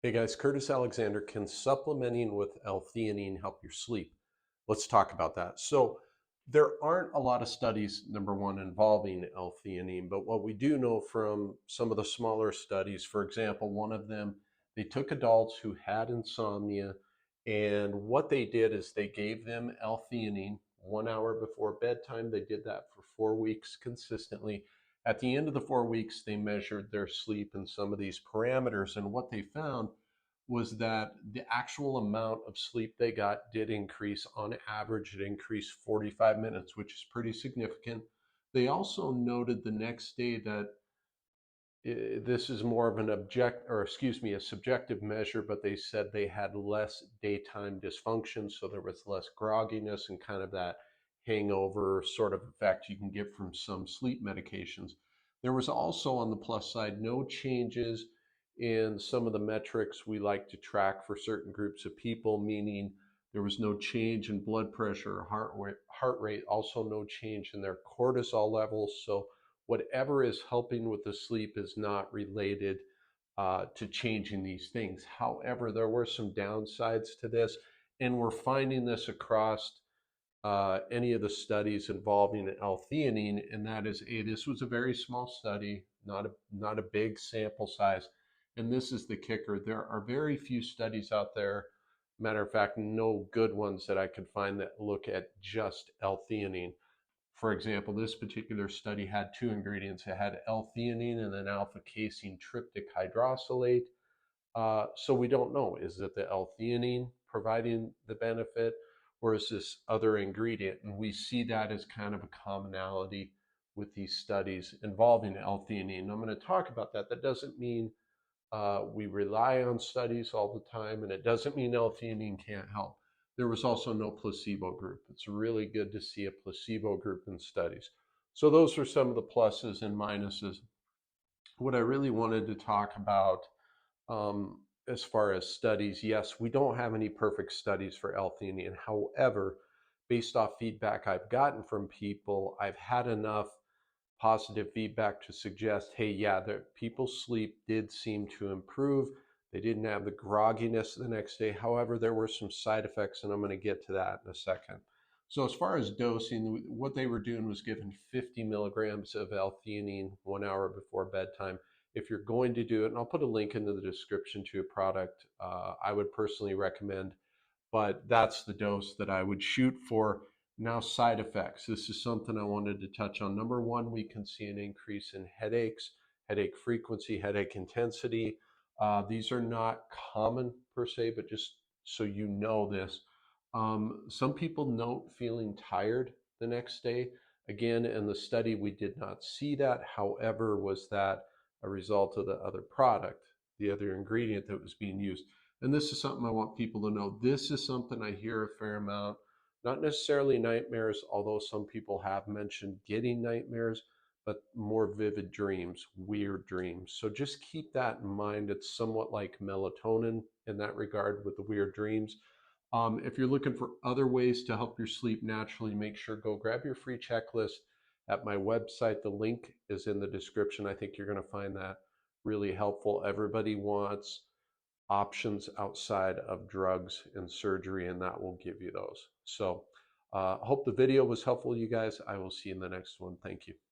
Hey guys, Curtis Alexander. Can supplementing with L-Theanine help your sleep? Let's talk about that. So there aren't a lot of studies, number one, involving L-Theanine, but what we do know from some of the smaller studies, for example, one of them, they took adults who had insomnia, and what they did is they gave them L-Theanine 1 hour before bedtime. They did that for 4 weeks consistently. At the end of the 4 weeks, they measured their sleep and some of these parameters, and what they found was that the actual amount of sleep they got did increase. On average, it increased 45 minutes, which is pretty significant. They also noted the next day that this is more of an a subjective measure, but they said they had less daytime dysfunction, so there was less grogginess and kind of that hangover sort of effect you can get from some sleep medications. There was also, on the plus side, no changes in some of the metrics we like to track for certain groups of people, meaning there was no change in blood pressure or heart rate, also no change in their cortisol levels. So whatever is helping with the sleep is not related to changing these things. However, there were some downsides to this, and we're finding this across any of the studies involving L-theanine, and that is, this was a very small study, not a big sample size, and this is the kicker. There are very few studies out there, matter of fact, no good ones that I could find that look at just L-theanine. For example, this particular study had two ingredients. It had L-theanine and then alpha-casein tryptic hydrosylate. So we don't know, is it the L-theanine providing the benefit, or is this other ingredient? And we see that as kind of a commonality with these studies involving L-theanine. I'm going to talk about that. That doesn't mean we rely on studies all the time, and it doesn't mean L-theanine can't help. There was also no placebo group. It's really good to see a placebo group in studies. So those are some of the pluses and minuses. What I really wanted to talk about, as far as studies, yes, we don't have any perfect studies for L-theanine. However, based off feedback I've gotten from people, I've had enough positive feedback to suggest, hey, yeah, people's sleep did seem to improve. They didn't have the grogginess the next day. However, there were some side effects, and I'm going to get to that in a second. So as far as dosing, what they were doing was giving 50 milligrams of L-theanine 1 hour before bedtime. If you're going to do it, and I'll put a link into the description to a product I would personally recommend, but that's the dose that I would shoot for. Now, side effects. This is something I wanted to touch on. Number one, we can see an increase in headaches, headache frequency, headache intensity. These are not common per se, but just so you know this. Some people note feeling tired the next day. Again, in the study, we did not see that. However, was that a result of the other product, the other ingredient that was being used? And this is something I want people to know. This is something I hear a fair amount. Not necessarily nightmares, although some people have mentioned getting nightmares, but more vivid dreams, weird dreams. So just keep that in mind. It's somewhat like melatonin in that regard with the weird dreams. If you're looking for other ways to help your sleep naturally, make sure go grab your free checklist at my website. The link is in the description. I think you're going to find that really helpful. Everybody wants options outside of drugs and surgery, and that will give you those. So hope the video was helpful, you guys. I will see you in the next one. Thank you.